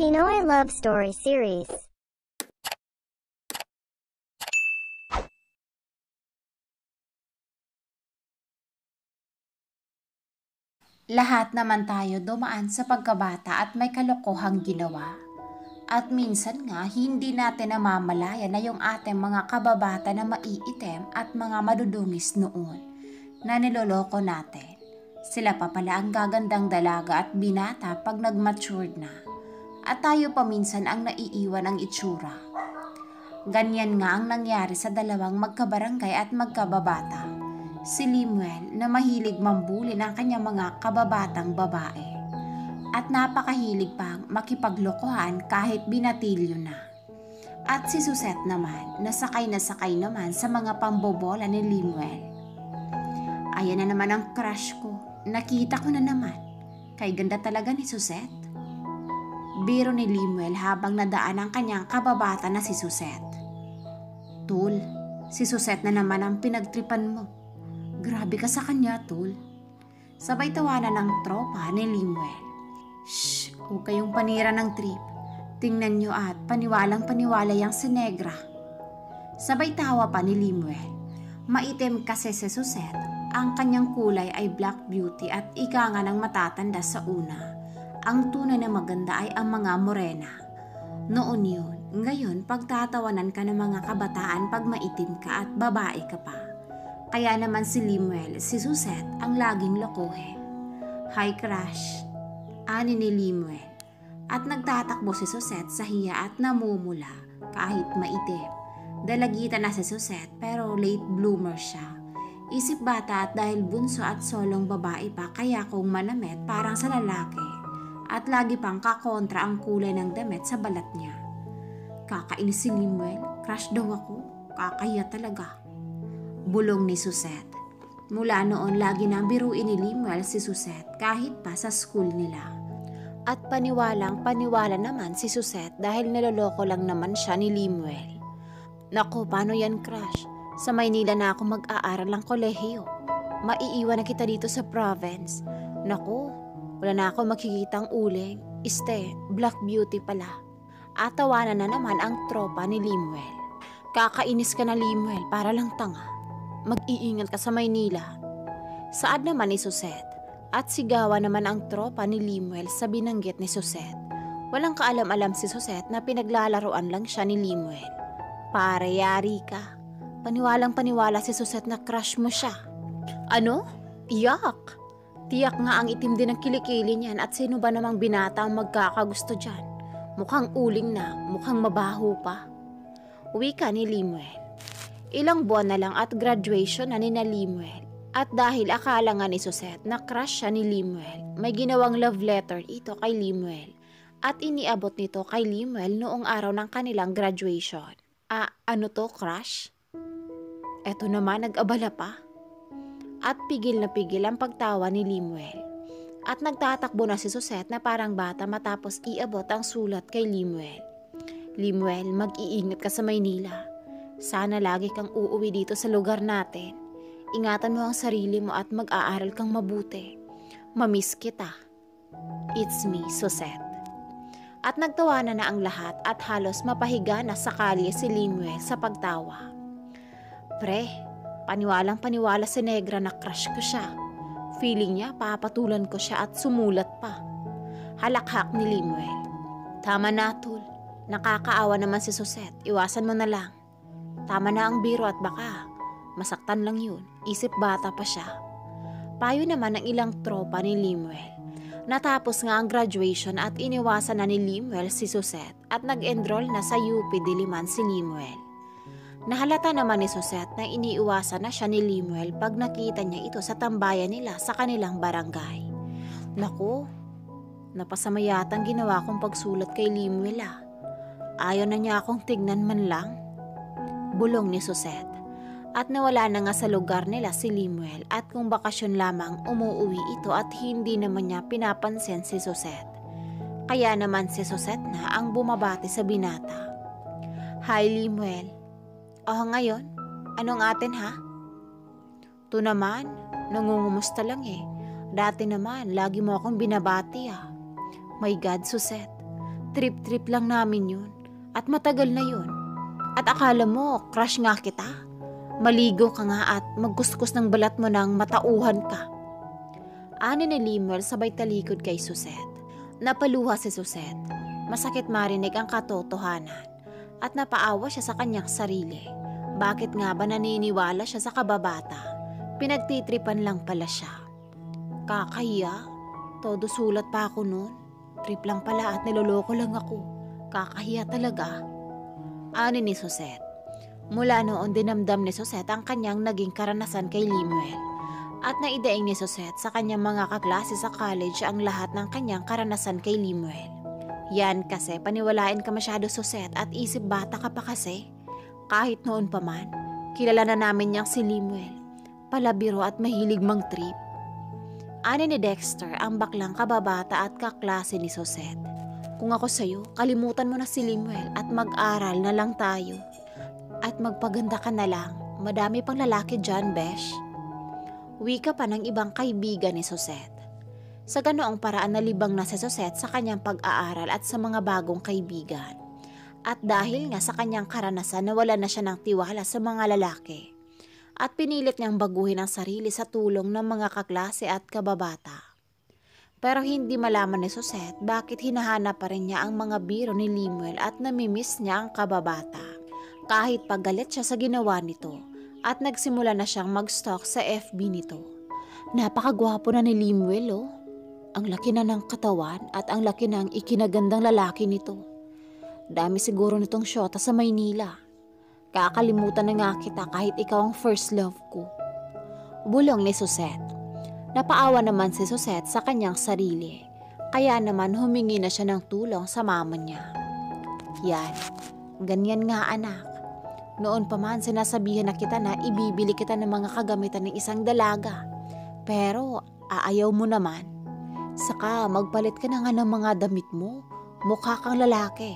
Pinoy Love Story Series. Lahat naman tayo dumaan sa pagkabata at may kalokohang ginawa. At minsan nga, hindi natin namamalayan na yung ating mga kababata na maiitim at mga madudungis noon na niloloko natin. Sila pa pala ang gagandang dalaga at binata pag nag-matured na. At tayo pa minsan ang naiiwan ang itsura. Ganyan nga ang nangyari sa dalawang magkabarangay at magkababata. Si Limuel na mahilig mambuli ng kanyang mga kababatang babae at napakahilig pang makipaglokohan kahit binatilyo na. At si Suzette naman na sakay naman sa mga pambobola ni Limuel. Ayan na naman ang crush ko, nakita ko na naman, kay ganda talaga ni Suzette. Biro ni Limuel habang nadaan ang kanyang kababata na si Suzette. Tul, si Suzette na naman ang pinagtripan mo. Grabe ka sa kanya, Tol. Sabay tawanan ng tropa ni Limuel. Shh, huwag kayong panira ng trip. Tingnan nyo at paniwalang paniwala yang si Negra. Sabay tawa pa ni Limuel. Maitim kasi si Suzette. Ang kanyang kulay ay black beauty at ika nga ng matatanda sa una. Ang tunay na maganda ay ang mga morena. Noon yun, ngayon pagtatawanan ka ng mga kabataan pag maitim ka at babae ka pa. Kaya naman si Limuel, si Suzette ang laging lokohin. Hi crush, ani ni Limuel. At nagtatakbo si Suzette sa hiya at namumula kahit maitim. Dalagita na si Suzette pero late bloomer siya. Isip bata at dahil bunso at solong babae pa kaya kung manamit parang sa lalaki. At lagi pang kakontra ang kulay ng damit sa balat niya. Kakainis si Limuel, crush daw ako, kakaya talaga. Bulong ni Suzette. Mula noon lagi nang biruin ni Limuel si Suzette kahit pa sa school nila. At paniwalang paniwala naman si Suzette dahil niloloko lang naman siya ni Limuel. Naku, paano yan crush? Sa Maynila na ako mag-aaral ng kolehiyo. Maiiwan na kita dito sa province. Naku, wala na ako makikitang uling. Black beauty pala. At tawanan na naman ang tropa ni Limuel. Kakainis ka na Limuel, para lang tanga. Mag-iingat ka sa Maynila. Saad naman ni Suzette at sigawan naman ang tropa ni Limuel sa binanggit ni Suzette. Walang kaalam-alam si Suzette na pinaglalaroan lang siya ni Limuel. Pare, yari ka. Paniwalang paniwala si Suzette na crush mo siya. Ano? Tiyak. Tiyak nga ang itim din ng kilikili niyan at sino ba namang binata ang magkakagusto dyan? Mukhang uling na, mukhang mabaho pa. Uwi ka ni Limuel. Ilang buwan na lang at graduation na ni Limuel. At dahil akala nga ni Suzette na crush siya ni Limuel, may ginawang love letter ito kay Limuel. At iniabot nito kay Limuel noong araw ng kanilang graduation. Ano to, crush? Eto naman, nag-abala pa. At pigil na pigil ang pagtawa ni Limuel. At nagtatakbo na si Suzette na parang bata matapos iabot ang sulat kay Limuel. Limuel, mag-iingat ka sa Maynila. Sana lagi kang uuwi dito sa lugar natin. Ingatan mo ang sarili mo at mag-aaral kang mabuti. Mamiss kita. It's me, Suzette. At nagtawanan na ang lahat at halos mapahiga na sa kalye si Limuel sa pagtawa. Pre, paniwalang paniwala si Negra na crush ko siya. Feeling niya papatulan ko siya at sumulat pa. Halakhak ni Limuel. Tama na, Tul. Nakakaawa naman si Suzette. Iwasan mo na lang. Tama na ang biro at baka masaktan lang yun. Isip bata pa siya. Payo naman ng ilang tropa ni Limuel. Natapos nga ang graduation at iniwasan na ni Limuel si Suzette at nag-enroll na sa UP Diliman si Limuel. Nahalata naman ni Suzette na iniiwasan na siya ni Limuel pag nakita niya ito sa tambayan nila sa kanilang barangay. Naku, napasama yatang ginawa kong pagsulat kay Limuel Ayaw na niya akong tignan man lang. Bulong ni Suzette. At nawala na nga sa lugar nila si Limuel at kung bakasyon lamang umuuwi ito at hindi naman niya pinapansin si Suzette. Kaya naman si Suzette na ang bumabati sa binata. Hi Limuel. Ngayon? Anong atin ha? To naman, nangungumusta lang Dati naman, lagi mo akong binabati My God, Suzette. Trip-trip lang namin yun. At matagal na yun. At akala mo, crush nga kita. Maligo ka nga at magkuskus ng balat mo nang matauhan ka. Ani ni Limuel sabay talikod kay Suzette. Napaluha si Suzette. Masakit marinig ang katotohanan. At napaawa siya sa kanyang sarili. Bakit nga ba naniniwala siya sa kababata? Pinagtitripan lang pala siya. Kakahiya? Todo sulat pa ako noon. Trip lang pala at niloloko lang ako. Kakahiya talaga. Ani ni Suzette. Mula noon dinamdam ni Suzette ang kanyang naging karanasan kay Limuel. At naidaing ni Suzette sa kanyang mga kaklase sa college ang lahat ng kanyang karanasan kay Limuel. Yan kasi paniwalain ka masyado, Suzette, at isip bata ka pa kasi. Kahit noon pa man, kilala na namin niyang si Limuel. Palabiro at mahilig mang trip. Ani ni Dexter ang baklang kababata at kaklase ni Suzette. Kung ako sa'yo, kalimutan mo na si Limuel at mag-aral na lang tayo. At magpaganda ka na lang. Madami pang lalaki dyan, besh. Wika pa ng ibang kaibigan ni Suzette. Sa ganoong paraan nalibang na si Suzette sa kanyang pag-aaral at sa mga bagong kaibigan. At dahil nga sa kanyang karanasan nawala na siya ng tiwala sa mga lalaki. At pinilit niyang baguhin ang sarili sa tulong ng mga kaklase at kababata. Pero hindi malaman ni Suzette bakit hinahanap pa rin niya ang mga biro ni Limuel at namimiss niya ang kababata. Kahit pagalit siya sa ginawa nito at nagsimula na siyang mag-stalk sa FB nito. Napakagwapo na ni Limuel, oh. Ang laki na ng katawan at ang laki ng ikinagandang lalaki nito. Dami siguro nitong syota sa Maynila. Kakalimutan na nga kita kahit ikaw ang first love ko. Bulong ni Suzette. Napaawa naman si Suzette sa kanyang sarili. Kaya naman humingi na siya ng tulong sa mama niya. Yan, ganyan nga anak. Noon pa man sinasabihan na kita na ibibili kita ng mga kagamitan ng isang dalaga. Pero aayaw mo naman. Saka magpalit ka na nga ng mga damit mo. Mukha kang lalaki.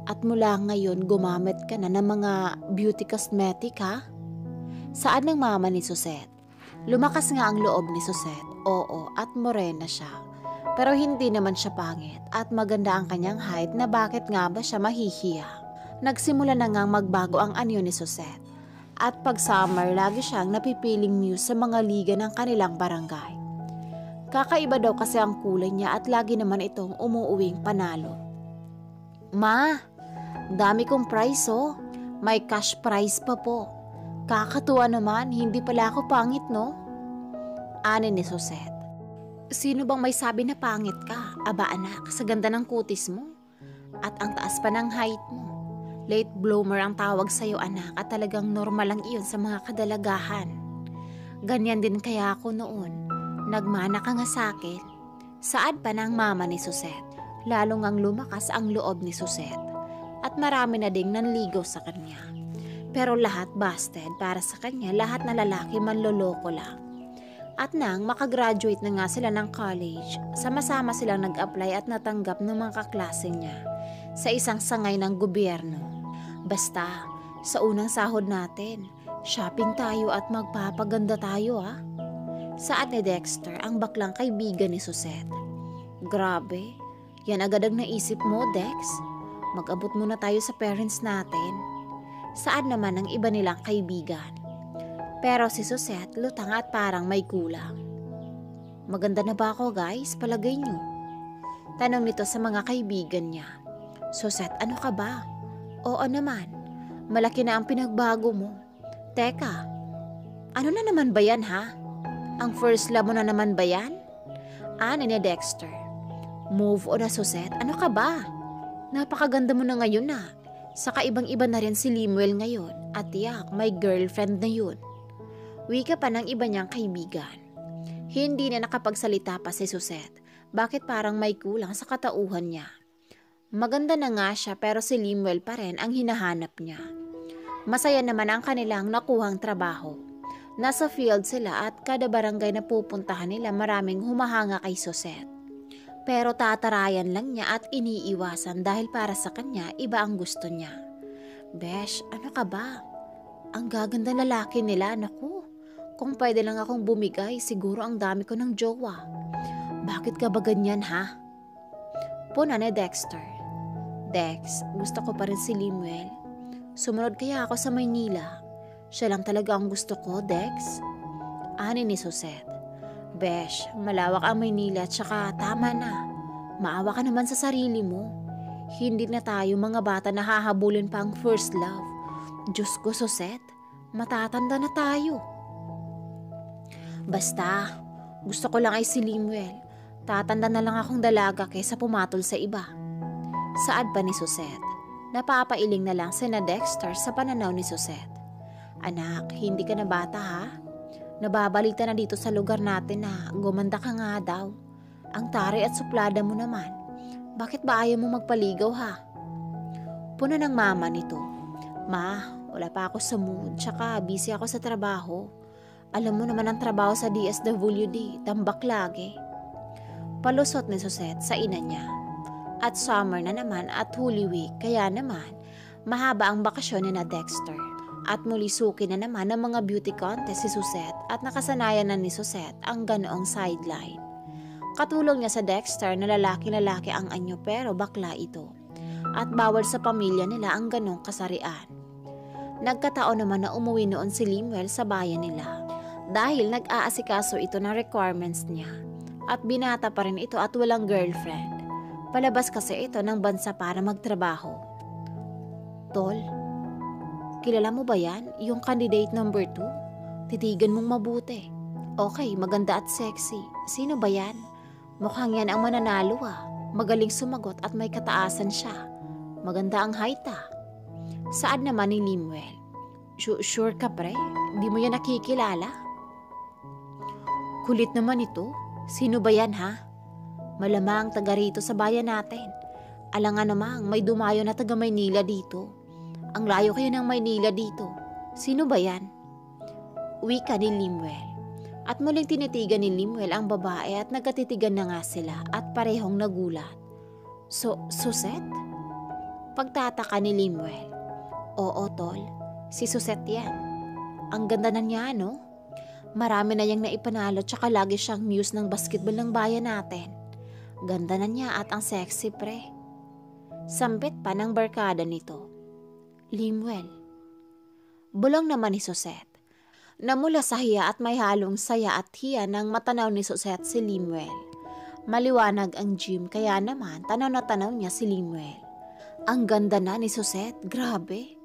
At mula ngayon gumamit ka na ng mga beauty cosmetic, ha? Saan ng mama ni Suzette? Lumakas nga ang loob ni Suzette. Oo, at morena siya. Pero hindi naman siya pangit at maganda ang kanyang height na bakit nga ba siya mahihiya. Nagsimula na ngang magbago ang anyo ni Suzette. At pag summer lagi siyang napipiling muse sa mga liga ng kanilang barangay. Kakaiba daw kasi ang kulay niya at lagi naman itong umuuwing panalo. Ma, dami kong prize, oh. May cash prize pa po. Kakatuwa naman, hindi pala ako pangit, no? Ani ni Suzette. Sino bang may sabi na pangit ka? Aba anak, sa ganda ng kutis mo. At ang taas pa ng height mo. Late bloomer ang tawag sa'yo anak at talagang normal lang iyon sa mga kadalagahan. Ganyan din kaya ako noon. Nagmana ka nga sa'kin. Saad pa ng mama ni Suzette. Lalo ngang lumakas ang loob ni Suzette. At marami na ding nanligaw sa kanya. Pero lahat busted para sa kanya, lahat na lalaki manloloko lang. At nang makagraduate na nga sila ng college, sama-sama silang nag-apply at natanggap ng mga kaklase niya sa isang sangay ng gobyerno. Basta, sa unang sahod natin, shopping tayo at magpapaganda tayo, ha? Saad ni Dexter ang baklang kaibigan ni Suzette. Grabe, yan agad ang naisip mo, Dex. Mag-abot muna tayo sa parents natin. Saad naman ang iba nilang kaibigan. Pero si Suzette lutang at parang may kulang. Maganda na ba ako, guys? Palagay niyo. Tanong nito sa mga kaibigan niya. Suzette, ano ka ba? Oo naman. Malaki na ang pinagbago mo. Teka, ano na naman ba yan, ha? Ang first love mo na naman ba yan? Ani ni Dexter. Move on na, Suzette. Ano ka ba? Napakaganda mo na ngayon na. Saka ibang-iba na rin si Limuel ngayon. At yak, may girlfriend na yun. Wika pa ng iba niyang kaibigan. Hindi na nakapagsalita pa si Suzette. Bakit parang may kulang sa katauhan niya? Maganda na nga siya pero si Limuel pa rin ang hinahanap niya. Masaya naman ang kanilang nakuhang trabaho. Nasa field sila at kada barangay na pupuntahan nila maraming humahanga kay Suzette. Pero tatarayan lang niya at iniiwasan dahil para sa kanya iba ang gusto niya. Besh, ano ka ba? Ang gaganda lalaki nila, naku. Kung pwede lang akong bumigay, siguro ang dami ko ng jowa. Bakit ka ba ganyan, ha? Puna ni Dexter. Dex, gusto ko pa rin si Limuel. Sumunod kaya ako sa Maynila. Siya lang talaga ang gusto ko, Dex. Ani ni Suzette. Besh, malawak ang Maynila tsaka tama na. Maawa ka naman sa sarili mo. Hindi na tayo mga bata na hahabulin pa ang first love. Diyos ko, Suzette, matatanda na tayo. Basta, gusto ko lang ay si Limuel. Tatanda na lang akong dalaga kaysa pumatol sa iba. Saad pa ni Suzette. Napapailing na lang sina Dexter sa pananaw ni Suzette. Anak, hindi ka na bata ha? Nababalita na dito sa lugar natin na gumanda ka nga daw. Ang tari at suplada mo naman. Bakit ba ayaw mo magpaligaw ha? Puno ng mama nito. Ma, wala pa ako sa mood, tsaka busy ako sa trabaho. Alam mo naman ang trabaho sa DSWD, tambak lagi. Palusot ni Suzette sa ina niya. At summer na naman at Holy Week, kaya naman mahaba ang bakasyon ni na Dexter. At muli suki na naman ng mga beauty contest si Suzette at nakasanayan na ni Suzette ang ganoong sideline. Katulong niya sa Dexter na lalaki-lalaki ang anyo pero bakla ito. At bawal sa pamilya nila ang ganong kasarian. Nagkataon naman na umuwi noon si Limuel sa bayan nila dahil nag-aasikaso ito ng requirements niya. At binata pa rin ito at walang girlfriend. Palabas kasi ito ng bansa para magtrabaho. Tol, kilala mo ba yan? Yung candidate number 2? Titigan mong mabuti. Okay, maganda at sexy. Sino ba yan? Mukhang yan ang mananalo ah. Magaling sumagot at may kataasan siya. Maganda ang height ah. Saad naman ni Limuel. Sure ka pre? Di mo yan nakikilala? Kulit naman ito. Sino ba yan ha? Malamang taga rito sa bayan natin. Alangan namang may dumayo na taga Maynila dito. Ang layo kayo ng Maynila dito. Sino ba yan? Wika ni Limuel. At muling tinitigan ni Limuel ang babae at nagkatitigan na nga sila at parehong nagulat. Suzette? Pagtataka ni Limuel. Oo tol, si Suzette yan. Ang ganda na niya no? Marami na yang naipanalo tsaka lagi siyang muse ng basketball ng bayan natin. Ganda na niya at ang sexy pre. Sampit pa ng barkada nito. Limuel. Bulong naman ni Suzette. Namula sa hiya at may halong saya at hiya nang matanaw ni Suzette si Limuel. Maliwanag ang gym kaya naman tanaw na tanaw niya si Limuel. Ang ganda na ni Suzette, grabe.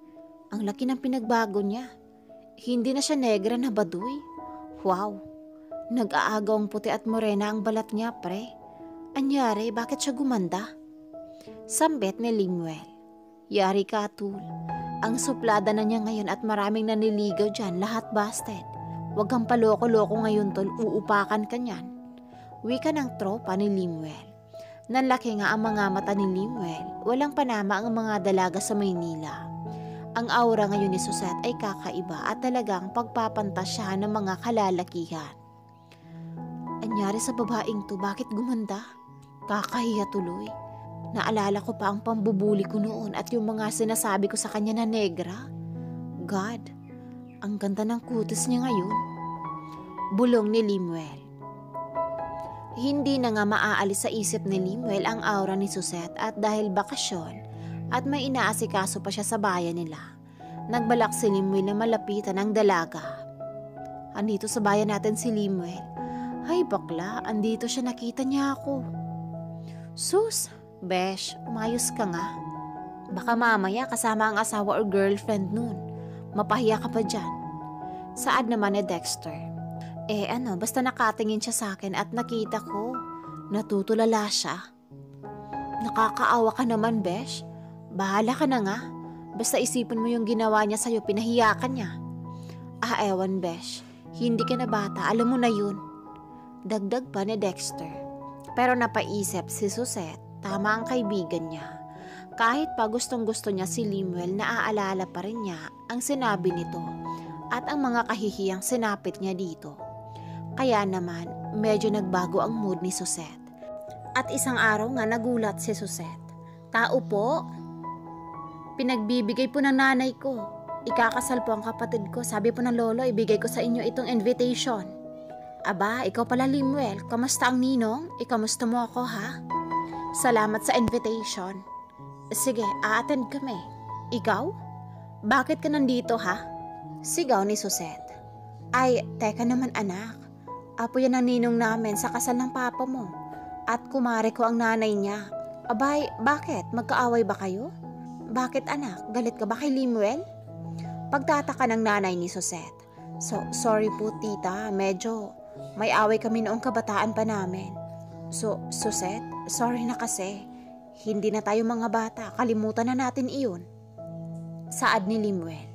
Ang laki ng pinagbago niya. Hindi na siya negra na baduy. Wow, nag-aagaw ang puti at morena ang balat niya, pre. Anyari, bakit siya gumanda? Sambit ni Limuel. Yari ka, Tul. Ang suplada na niya ngayon at maraming naniligaw dyan, lahat busted. Huwag kang paloko-loko ngayon, Tol, uupakan ka niyan. Wika ng tropa ni Limuel. Nanlaki nga ang mga mata ni Limuel, walang panama ang mga dalaga sa Maynila. Ang aura ngayon ni Suzette ay kakaiba at talagang pagpapantasyahan ng mga kalalakihan. Anyari sa babaeng to, bakit gumanda? Kakahiya tuloy. Naalala ko pa ang pambubuli ko noon at yung mga sinasabi ko sa kanya na negra. God, ang ganda ng kutis niya ngayon. Bulong ni Limuel. Hindi na nga maaalis sa isip ni Limuel ang aura ni Suzette at dahil bakasyon, at may inaasikaso pa siya sa bayan nila. Nagbalak si Limuel na malapitan ang dalaga. Andito sa bayan natin si Limuel. Ay bakla, andito siya, nakita niya ako. Sus, besh, umayos ka nga. Baka mamaya kasama ang asawa or girlfriend nun. Mapahiya ka pa dyan. Saad naman ni Dexter. Basta nakatingin siya sa akin at nakita ko. Natutulala siya. Nakakaawa ka naman, besh. Bahala ka na nga. Basta isipin mo yung ginawa niya sa'yo, pinahiya ka niya. Ewan besh. Hindi ka na bata, alam mo na yun. Dagdag pa ni Dexter. Pero napaisip si Suzette, tama ang kaibigan niya. Kahit pa gustong-gusto niya si Limuel, naaalala pa rin niya ang sinabi nito at ang mga kahihiyang sinapit niya dito. Kaya naman, medyo nagbago ang mood ni Suzette. At isang araw nga nagulat si Suzette. Tao po? Pinagbibigay po ng nanay ko. Ikakasal po ang kapatid ko. Sabi po ng lolo, ibigay ko sa inyo itong invitation. Aba, ikaw pala Limuel. Kamusta ang ninong? Ikamusta mo ako ha? Salamat sa invitation. Sige, a-attend kami. Ikaw? Bakit ka nandito ha? Sigaw ni Susette. Ay, teka naman anak. Apo yan ang ninong namin sa kasal ng papa mo. At kumare ko ang nanay niya. Abay, bakit? Magkaaway ba kayo? Bakit anak? Galit ka ba kay Limuel? Pagtataka ng nanay ni Susette. Sorry po tita, medyo may away kami noong kabataan pa namin. Susette, sorry na kasi. Hindi na tayo mga bata, kalimutan na natin iyon. Saad ni Limuel.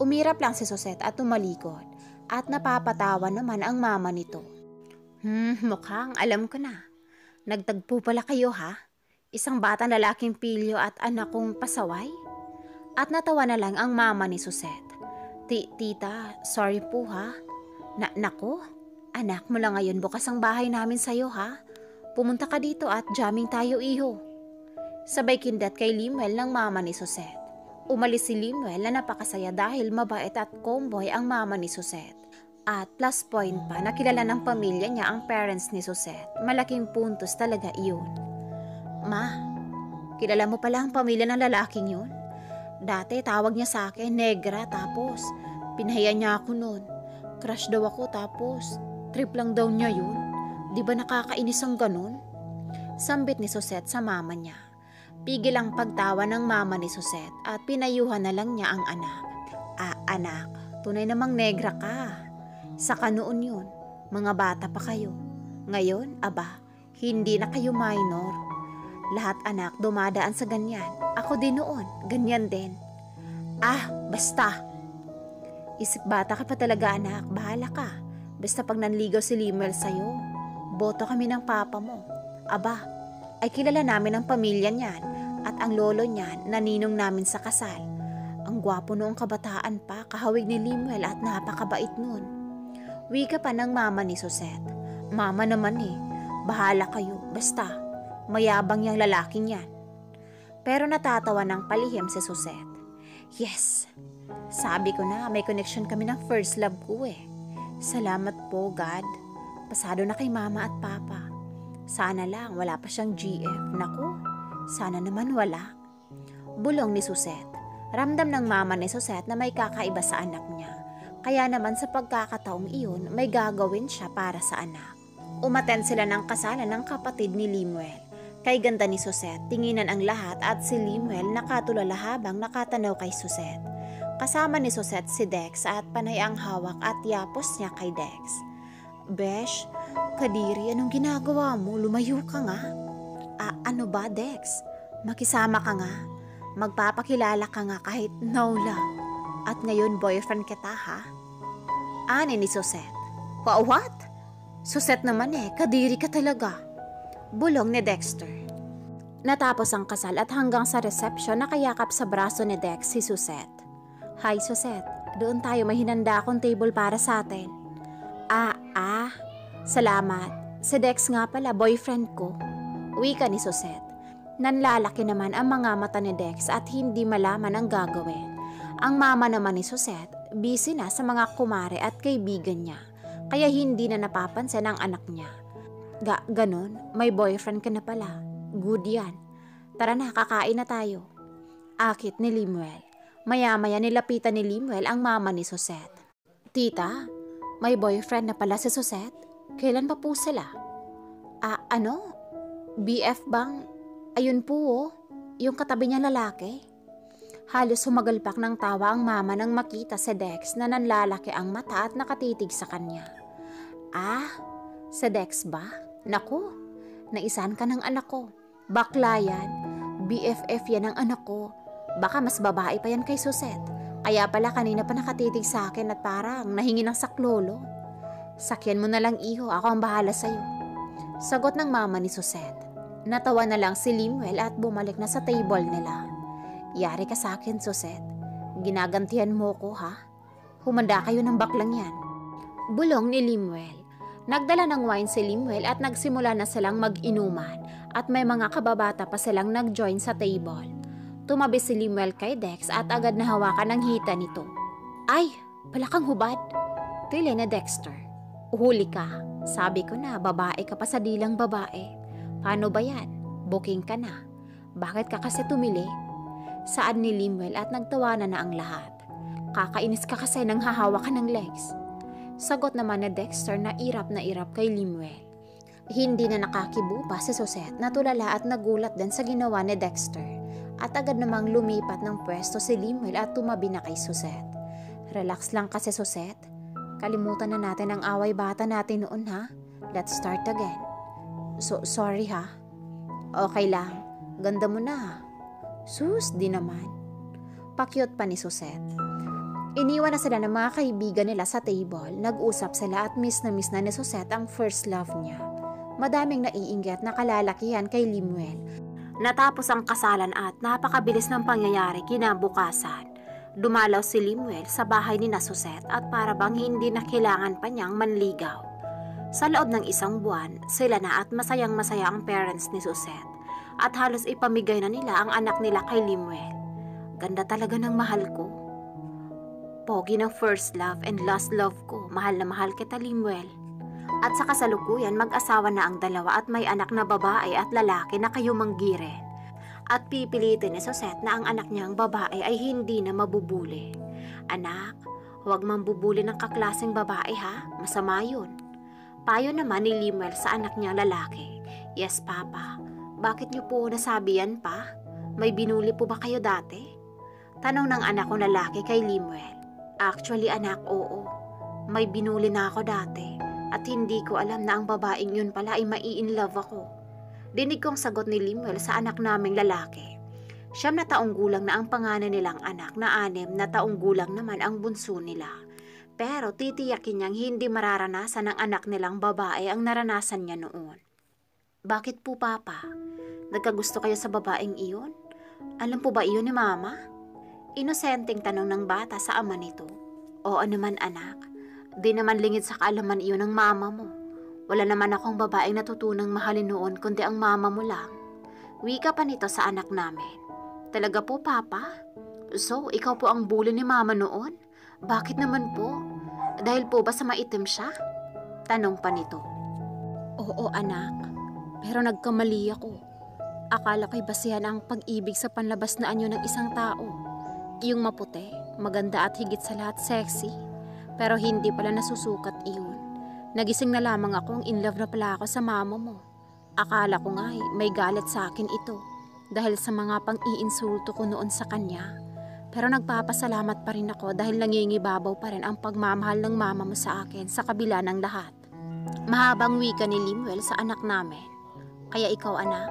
Umirap lang si Susette at tumalikod at napapatawa naman ang mama nito. Mukhang alam ko na. Nagtagpo pala kayo ha? Isang batang lalaking pilyo at anak kong pasaway? At natawa na lang ang mama ni Susette. Tita, sorry po ha. Nako, anak mo lang ngayon bukas ang bahay namin sa'yo ha. Pumunta ka dito at jamming tayo iho. Sabay kindat kay Limuel ng mama ni Susette. Umalis si Limuel na napakasaya dahil mabait at tomboy ang mama ni Susette. At plus point pa na kilala ng pamilya niya ang parents ni Susette. Malaking puntos talaga iyon. Ma, kilala mo pala ang pamilya ng lalaking yun? Dati tawag niya sa akin, negra, tapos pinahiya niya ako noon. Crush daw ako tapos trip lang daw niya yun. Di ba nakakainis ang ganun? Sambit ni Susette sa mama niya. Pigil ang pagtawa ng mama ni Susette at pinayuhan na lang niya ang anak. Anak, tunay namang negra ka. Saka noon yun, mga bata pa kayo. Ngayon, hindi na kayo minor. Lahat anak dumadaan sa ganyan. Ako din noon, ganyan din. Basta. Isip bata ka pa talaga anak, bahala ka. Basta pag nanligaw si Limuel sa'yo, boto kami ng papa mo. Ay kilala namin ang pamilya niyan at ang lolo niyan na ninong namin sa kasal. Ang gwapo noong kabataan pa, kahawig ni Limuel at napakabait nun. Wika pa ng mama ni Susette. Mama naman bahala kayo, basta mayabang yang lalaking yan. Pero natatawa ng palihim si Susette. Yes, sabi ko na may connection kami ng first love ko Salamat po God. Pasado na kay mama at papa. Sana lang wala pa siyang GF. Naku, sana naman wala. Bulong ni Susette. Ramdam ng mama ni Susette na may kakaiba sa anak niya. Kaya naman sa pagkakataong iyon, may gagawin siya para sa anak. Umattend sila ng kasalan ng kapatid ni Limuel. Kay ganda ni Susette, tinginan ang lahat at si Limuel nakatulala habang nakatanaw kay Susette. Kasama ni Susette si Dex at panay ang hawak at yapos niya kay Dex. Besh, Kadiri, anong ginagawa mo? Lumayo ka nga. Ano ba Dex? Makisama ka nga. Magpapakilala ka nga kahit no lang. At ngayon boyfriend kita ha? Ani ni Susette. What? Susette naman Kadiri ka talaga. Bulong ni Dexter. Natapos ang kasal at hanggang sa reception nakayakap sa braso ni Dex si Susette. Hi Susette, doon tayo may hinanda akong table para sa atin. Salamat. Si Dex nga pala, boyfriend ko. Wika ni Susette. Nanlalaki naman ang mga mata ni Dex at hindi malaman ang gagawin. Ang mama naman ni Susette, busy na sa mga kumare at kaibigan niya, kaya hindi na napapansin ang anak niya. Ganon, may boyfriend ka na pala. Good yan. Tara na, kakain na tayo. Akit ni Limuel. Maya-maya nilapitan ni Limuel ang mama ni Susette. Tita, may boyfriend na pala si Susette? Kailan pa po sila? Ano? BF bang? Ayun po yung katabi niya lalaki. Halos humagalpak ng tawa ang mama nang makita si Dex na nanlalaki ang mata at nakatitig sa kanya. Si Dex ba? Naku, naisan ka ng anak ko. Bakla yan. BFF yan ang anak ko. Baka mas babae pa yan kay Susette. Kaya pala kanina pa nakatitig sa akin at parang nahingi ng saklolo. Sakyan mo na lang iho, ako ang bahala sa'yo. Sagot ng mama ni Susette. Natawa na lang si Limuel at bumalik na sa table nila. Yari ka sa akin, Susette. Ginagantihan mo ko ha? Humanda kayo ng baklang yan. Bulong ni Limuel. Nagdala ng wine si Limuel at nagsimula na silang mag-inuman at may mga kababata pa silang nag-join sa table. Tumabi si Limuel kay Dex at agad na hawakan ang hita nito. Ay, palakang hubad. Tili ni Dexter. Uhuli ka. Sabi ko na, babae ka pa sa dilang babae. Paano ba yan? Booking ka na. Bakit ka kasi tumili? Saad ni Lemuel at nagtawanan na ang lahat. Kakainis ka kasi nang hahawa ka ng legs. Sagot naman ni Dexter na irap kay Lemuel. Hindi na nakakibo pa si Suzette na tulala at nagulat din sa ginawa ni Dexter. At agad namang lumipat ng pwesto si Lemuel at tumabi na kay Suzette. Relax lang kasi Suzette. Kalimutan na natin ang away bata natin noon ha. Let's start again. Sorry ha. Okay lang. Ganda mo na ha. Sus, di naman. Pakyut pa ni Suzette. Iniwan na sila ng mga kaibigan nila sa table. Nag-usap sila at miss na ni Suzette ang first love niya. Madaming naiinggit na kalalakihan kay Lemuel. Natapos ang kasalan at napakabilis ng pangyayari kinabukasan. Dumalaw si Lemuel sa bahay ni Suzette at para bang hindi na kailangan pa niyang manligaw. Sa loob ng isang buwan, sila na at masayang-masaya ang parents ni Suzette at halos ipamigay na nila ang anak nila kay Lemuel. Ganda talaga ng mahal ko. Pogi ng first love and last love ko, mahal na mahal kita Lemuel. At sa kasalukuyan mag-asawa na ang dalawa at may anak na babae at lalaki na kayo manggiren. At pipilitin ni Suzette na ang anak niyang babae ay hindi na mabubuli. Anak, huwag mambubuli ng kaklaseng babae ha, masama yun. Payo naman ni Lemuel sa anak niyang lalaki. Yes, Papa. Bakit niyo po nasabi yan pa? May binuli po ba kayo dati? Tanong ng anak kong lalaki kay Lemuel. Actually anak, oo. May binuli na ako dati at hindi ko alam na ang babaeng yun pala ay mai-inlove ako. Dinig kong sagot ni Lemuel sa anak naming lalaki. 9 na taong gulang na ang panganay nilang anak na 6 na taong gulang naman ang bunso nila. Pero titiyakin niyang hindi mararanasan ng anak nilang babae ang naranasan niya noon. Bakit po Papa? Nagkagusto kayo sa babaeng iyon? Alam po ba iyon ni Mama? Inosenteng tanong ng bata sa ama nito. Oo naman anak, di naman lingid sa kaalaman iyon ng mama mo. Wala naman akong babaeng natutunang mahalin noon kundi ang mama mo lang. Wika pa nito sa anak namin. Talaga po, Papa? So, ikaw po ang bully ni Mama noon? Bakit naman po? Dahil po ba sa maitim siya? Tanong pa nito. Oo, anak. Pero nagkamali ako. Akala ko'y basihan ang pag-ibig sa panlabas na anyo ng isang tao. Iyong maputi, maganda at higit sa lahat sexy. Pero hindi pala nasusukat iyon. Nagising na lamang akong in love na pala ako sa mama mo. Akala ko nga may galit sa akin ito dahil sa mga pang-iinsulto ko noon sa kanya. Pero nagpapasalamat pa rin ako dahil nangingibabaw pa rin ang pagmamahal ng mama mo sa akin sa kabila ng lahat. Mahabang wika ni Lemuel sa anak namin. Kaya ikaw anak,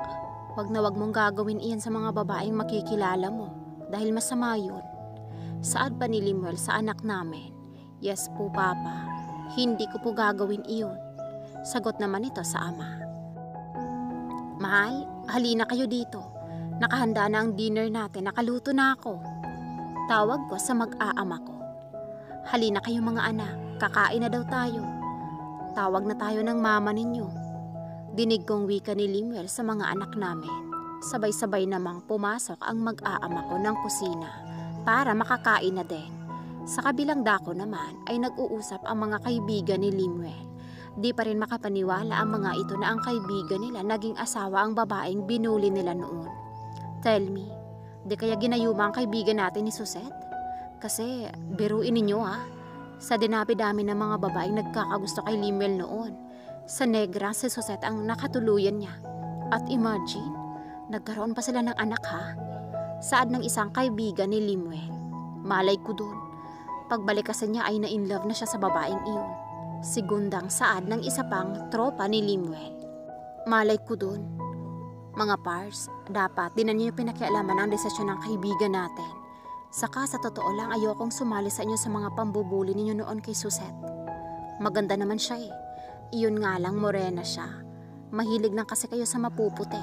wag na wag mong gagawin iyan sa mga babaeng makikilala mo dahil masama yun. Saad pa ni Lemuel sa anak namin. Yes po Papa. Hindi ko po gagawin iyon. Sagot naman ito sa ama. Mahal, halina kayo dito. Nakahanda na ang dinner natin, nakaluto na ako. Tawag ko sa mag-aama ko. Halina kayo mga anak, kakain na daw tayo. Tawag na tayo ng mama ninyo. Dinig kong wika ni Lemuel sa mga anak namin. Sabay-sabay namang pumasok ang mag-aama ko ng kusina para makakain na din. Sa kabilang dako naman ay nag-uusap ang mga kaibigan ni Lemuel. Di pa rin makapaniwala ang mga ito na ang kaibigan nila naging asawa ang babaeng binuli nila noon. Tell me, di kaya ginayuma ang kaibigan natin ni Suzette? Kasi biruin ninyo ha, sa dinabi-dami ng mga babaeng nagkakagusto kay Lemuel noon, sa negra si Suzette ang nakatuluyan niya. At imagine, nagkaroon pa sila ng anak ha? Saad ng isang kaibigan ni Lemuel. Malay ko dun. Pagbalikasan niya ay na-inlove na siya sa babaeng iyon. Sigundang saad ng isa pang tropa ni Lemuel. Malay ko dun. Mga pars, dapat di na niyo pinakialaman ang desisyon ng kaibigan natin. Saka sa totoo lang ayokong sumali sa inyo sa mga pambubuli ninyo noon kay Suzette. Maganda naman siya eh. Iyon nga lang morena siya. Mahilig lang kasi kayo sa mapuputi.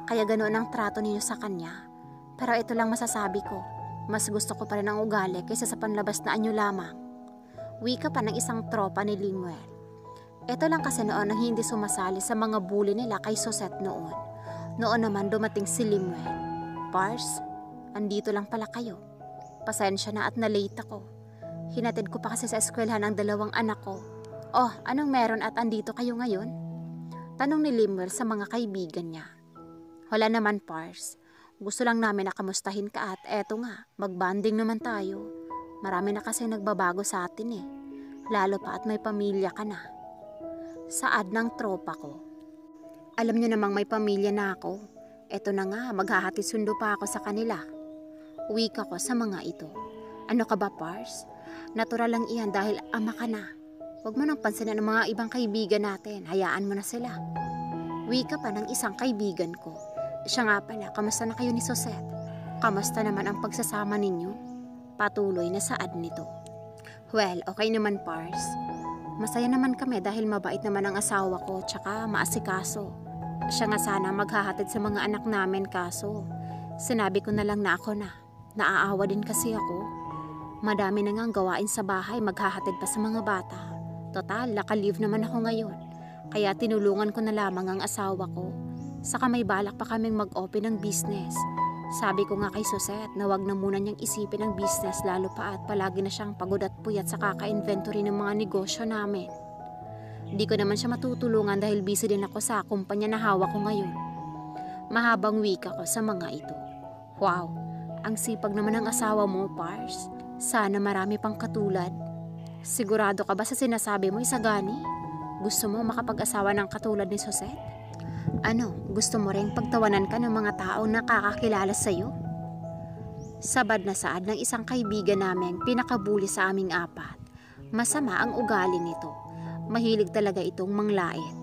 Kaya ganoon ang trato ninyo sa kanya. Pero ito lang masasabi ko. Mas gusto ko pa rin ang ugali kaysa sa panlabas na anyo lamang. Wika pa ng isang tropa ni Lemuel. Ito lang kasi noon ang hindi sumasali sa mga bully nila kay Suzette noon. Noon naman dumating si Lemuel. Pars, andito lang pala kayo. Pasensya na at na-late ako. Hinatid ko pa kasi sa eskwelahan ang 2 anak ko. Oh, anong meron at andito kayo ngayon? Tanong ni Lemuel sa mga kaibigan niya. Wala naman Pars. Gusto lang namin na kamustahin ka at eto nga, magbanding naman tayo. Marami na kasi nagbabago sa atin eh. Lalo pa at may pamilya ka na. Saad ng tropa ko. Alam nyo namang may pamilya na ako. Eto na nga, maghahatid sundo pa ako sa kanila. Wika ko sa mga ito. Ano ka ba, Pars? Natural lang iyan dahil ama ka na. Huwag mo nang pansinin ang mga ibang kaibigan natin. Hayaan mo na sila. Wika pa ng isang kaibigan ko. Siya nga pala, kamusta na kayo ni Sosette? Kamusta naman ang pagsasama ninyo? Patuloy na saad nito. Well, okay naman, Pars. Masaya naman kami dahil mabait naman ang asawa ko tsaka maasikaso. Siya nga sana maghahatid sa mga anak namin kaso sinabi ko na lang na ako na. Naaawa din kasi ako. Madami na ngang gawain sa bahay, maghahatid pa sa mga bata. Total, naka-leave naman ako ngayon. Kaya tinulungan ko na lamang ang asawa ko. Saka may balak pa kaming mag-open ng business. Sabi ko nga kay Sosette na wag na muna niyang isipin ang business lalo pa at palagi na siyang pagod at puyat sa kaka-inventory ng mga negosyo namin. Di ko naman siya matutulungan dahil busy din ako sa kumpanya na hawak ko ngayon. Mahabang wika ko sa mga ito. Wow, ang sipag naman ng asawa mo, Pars. Sana marami pang katulad. Sigurado ka ba sa sinasabi mo, Isagani? Gusto mo makapag-asawa ng katulad ni Sosette? Ano, gusto mo ring pagtawanan ka ng mga taong nakakakilala sa'yo? Sabad na saad ng isang kaibigan naming pinakabuli sa aming apat. Masama ang ugali nito. Mahilig talaga itong manglait.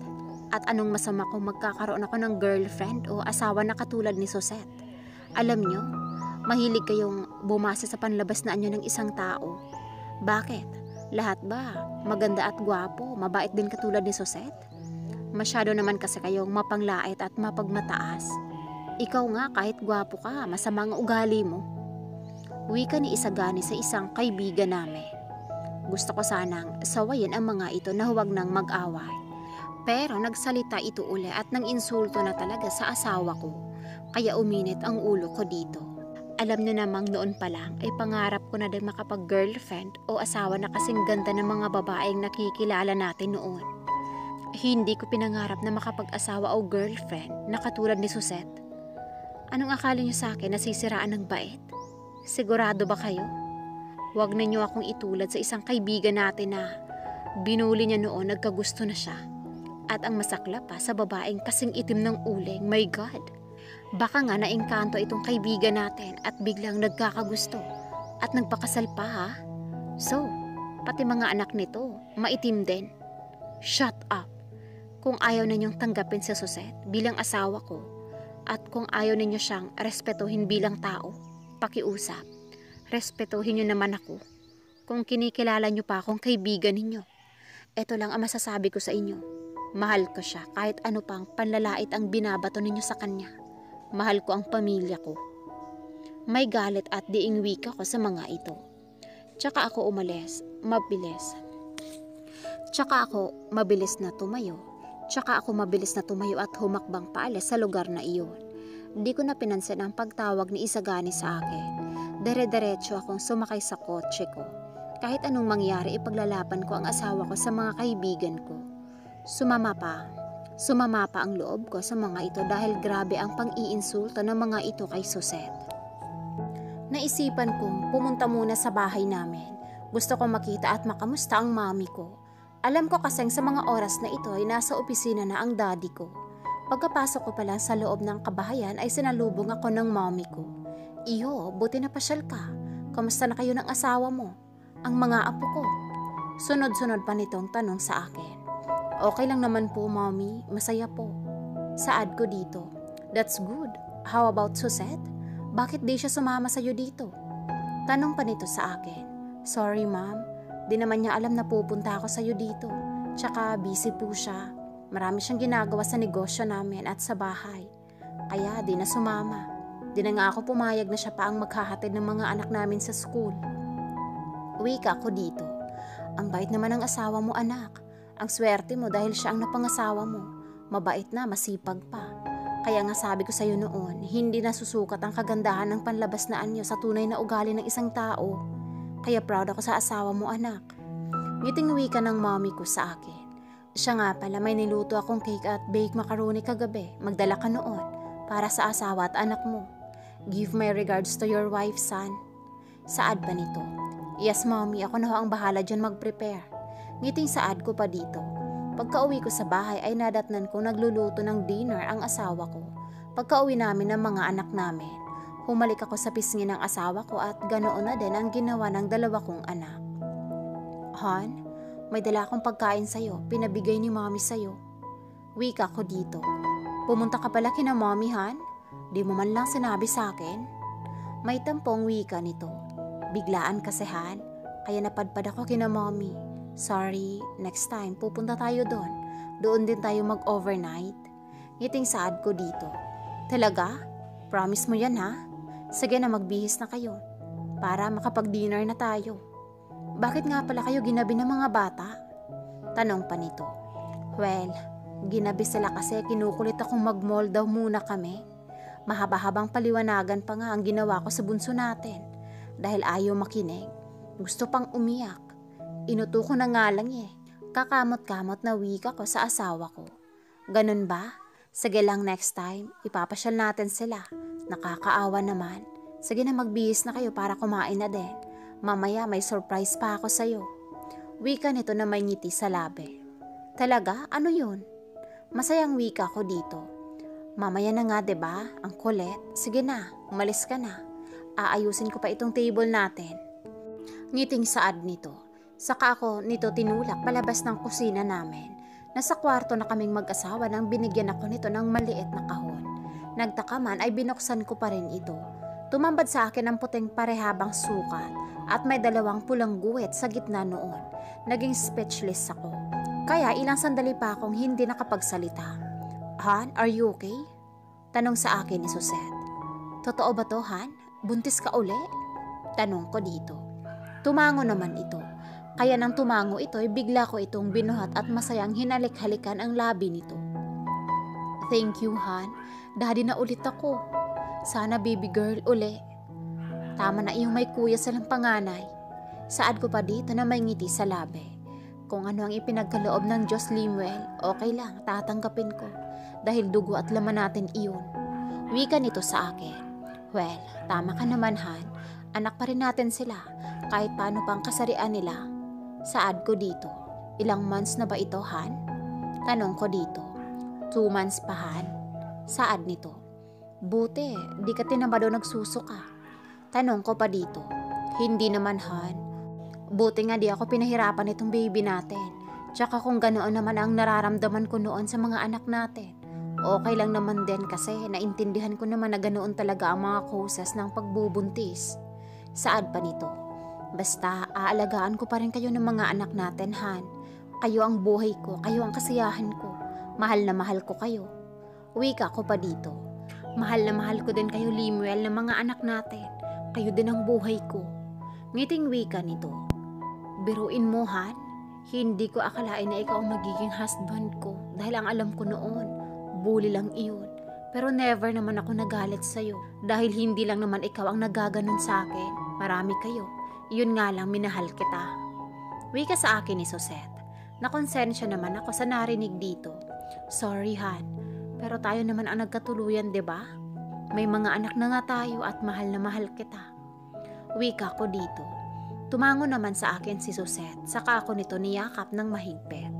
At anong masama kung magkakaroon ako ng girlfriend o asawa na katulad ni Sosette? Alam nyo, mahilig kayong bumasa sa panlabas na anyo ng isang tao. Bakit? Lahat ba? Maganda at gwapo, mabait din katulad ni Sosette? Masyado naman kasi kayong mapanglait at mapagmataas. Ikaw nga kahit gwapo ka, masama ang ugali mo. Wika ni Isagani sa isang kaibigan namin. Gusto ko sanang sawayin ang mga ito na huwag nang mag-away. Pero nagsalita ito uli at nang insulto na talaga sa asawa ko. Kaya uminit ang ulo ko dito. Alam nyo namang noon pa lang ay pangarap ko na din makapag-girlfriend o asawa na kasing ganda ng mga babaeng nakikilala natin noon. Hindi ko pinangarap na makapag-asawa o girlfriend na katulad ni Sosette. Anong akala nyo sa akin, nasisiraan ng bait? Sigurado ba kayo? Huwag ninyo akong itulad sa isang kaibigan natin na binuli niya noon, nagkagusto na siya. At ang masakla pa sa babaeng kasing itim ng uling, my God. Baka nga naengkanto itong kaibigan natin at biglang nagkakagusto at nagpakasal pa ha? So, pati mga anak nito, maitim din. Shut up! Kung ayaw ninyong tanggapin si Sosette bilang asawa ko at kung ayaw ninyo siyang respetuhin bilang tao, pakiusap, respetuhin niyo naman ako. Kung kinikilala niyo pa akong kaibigan ninyo, eto lang ang masasabi ko sa inyo. Mahal ko siya kahit ano pang panlalait ang binabato ninyo sa kanya. Mahal ko ang pamilya ko. May galit at diing wika ko sa mga ito. Tsaka ako mabilis na tumayo at humakbang paalis sa lugar na iyon. Di ko na pinansin ang pagtawag ni Isagani sa akin. Dire-diretso akong sumakay sa kotse ko. Kahit anong mangyari, ipaglalaban ko ang asawa ko sa mga kaibigan ko. Sumama pa ang loob ko sa mga ito dahil grabe ang pang-iinsulto ng mga ito kay Sosette. Naisipan kong pumunta muna sa bahay namin. Gusto kong makita at makamusta ang mami ko. Alam ko kasing sa mga oras na ito ay nasa opisina na ang daddy ko. Pagkapasok ko pa lang sa loob ng kabahayan ay sinalubong ako ng mami ko. Iyo, buti na pasyal ka. Kamusta na kayo ng asawa mo? Ang mga apo ko. Sunod-sunod pa nitong tanong sa akin. Okay lang naman po, Mommy. Masaya po. Saad ko dito. That's good. How about Sosette? Bakit di siya sumama sa'yo dito? Tanong pa nito sa akin. Sorry, Ma'am. Di naman niya alam na pupunta ako sa'yo dito. Tsaka busy po siya. Marami siyang ginagawa sa negosyo namin at sa bahay. Kaya di na sumama. Di na nga ako pumayag na siya pa ang maghahatid ng mga anak namin sa school. Wika ko dito. Ang bait naman ng asawa mo, anak. Ang swerte mo dahil siya ang napangasawa mo. Mabait na, masipag pa. Kaya nga sabi ko sa'yo noon, hindi nasusukat ang kagandahan ng panlabas na anyo sa tunay na ugali ng isang tao. Kaya proud ako sa asawa mo, anak. Ngiting wika ng mommy ko sa akin. Siya nga pala, may niluto akong cake at baked macaroni kagabi. Magdala ka noon para sa asawa at anak mo. Give my regards to your wife, son. Saad pa nito. Yes, mommy, ako na ho ang bahala dyan mag-prepare. Ngiting saad ko pa dito. Pagka-uwi ko sa bahay ay nadatnan kong nagluluto ng dinner ang asawa ko. Pagka-uwi namin ng mga anak namin, humalik ako sa pisngi ng asawa ko at ganoon na din ang ginawa ng dalawa kong anak. Han, may dala akong pagkain sa'yo, pinabigay ni mommy sa'yo. Wika ko dito. Pumunta ka pala kina mommy, Han? Di mo man lang sinabi sa akin? May tampong wika nito. Biglaan kasi, Han, kaya napadpad ako kina mommy. Sorry, next time pupunta tayo doon. Doon din tayo mag-overnight. Ngiting saad ko dito. Talaga? Promise mo yan, ha? Sige na, magbihis na kayo para makapag-dinner na tayo. Bakit nga pala kayo ginabi ng mga bata? Tanong pa nito. Well, ginabi sila kasi kinukulit akong mag-mall daw muna kami. Mahaba-habang paliwanagan pa nga ang ginawa ko sa bunso natin. Dahil ayaw makinig, gusto pang umiyak. Inuto ko na nga lang kakamot-kamot na wika ko sa asawa ko. Ganun ba? Sige lang, next time, ipapasyal natin sila. Nakakaawa naman. Sige na, magbihis na kayo para kumain na din. Mamaya may surprise pa ako sa'yo. Wika nito na may ngiti sa labi. Talaga? Ano yun? Masayang wika ko dito. Mamaya na nga, 'di ba? Ang kulit. Sige na, umalis ka na. Aayusin ko pa itong table natin. Ngiting saad nito. Saka ako nito tinulak palabas ng kusina namin. Nasa kwarto na kaming mag-asawa nang binigyan ako nito ng maliit na kahon. Nagtaka man ay binuksan ko pa rin ito. Tumambad sa akin ang puting parehabang sukat at may dalawang pulang guhit sa gitna noon. Naging speechless ako. Kaya ilang sandali pa akong hindi nakapagsalita. Han, are you okay? Tanong sa akin ni Suzette. Totoo ba to, Han? Buntis ka uli? Tanong ko dito. Tumango naman ito. Kaya nang tumango ito ay bigla ko itong binuhat at masayang hinalik-halikan ang labi nito. Thank you, Han. Daddy na ulit ako. Sana baby girl uli. Tama na iyong may kuya silang panganay. Saad ko pa dito na may ngiti sa labi. Kung ano ang ipinagkaloob ng Diyos, Limuel, okay lang, tatanggapin ko. Dahil dugo at laman natin iyon. Wika nito sa akin. Well, tama ka naman, Han. Anak pa rin natin sila, kahit paano pang kasarian nila. Saad ko dito. Ilang months na ba ito, Han? Tanong ko dito. 2 months pa, Han? Saad nito. Buti, di ka tinamado nagsusuka. Tanong ko pa dito. Hindi naman, Han. Buti nga di ako pinahirapan itong baby natin. Tsaka kung ganoon naman ang nararamdaman ko noon sa mga anak natin. Okay lang naman din kasi naintindihan ko naman na ganoon talaga ang mga causes ng pagbubuntis. Saad pa nito. Basta aalagaan ko pa rin kayo ng mga anak natin, Han. Kayo ang buhay ko, kayo ang kasiyahan ko. Mahal na mahal ko kayo. Wika ko pa dito. Mahal na mahal ko din kayo, Limuel, ng mga anak natin. Kayo din ang buhay ko. Ngiting wika nito. Biruin mo, Han. Hindi ko akalain na ikaw ang magiging husband ko dahil ang alam ko noon, bully lang iyon. Pero never naman ako nagalit sa'yo dahil hindi lang naman ikaw ang nagaganon sa akin. Marami kayo. Yun nga lang, minahal kita. Wika sa akin ni Suzette. Nakonsensya naman ako sa narinig dito. Sorry, Han. Pero tayo naman ang nagkatuluyan, 'di ba? May mga anak na nga tayo at mahal na mahal kita. Wika ko dito. Tumango naman sa akin si Suzette, saka ako nito niyakap ng mahigpit.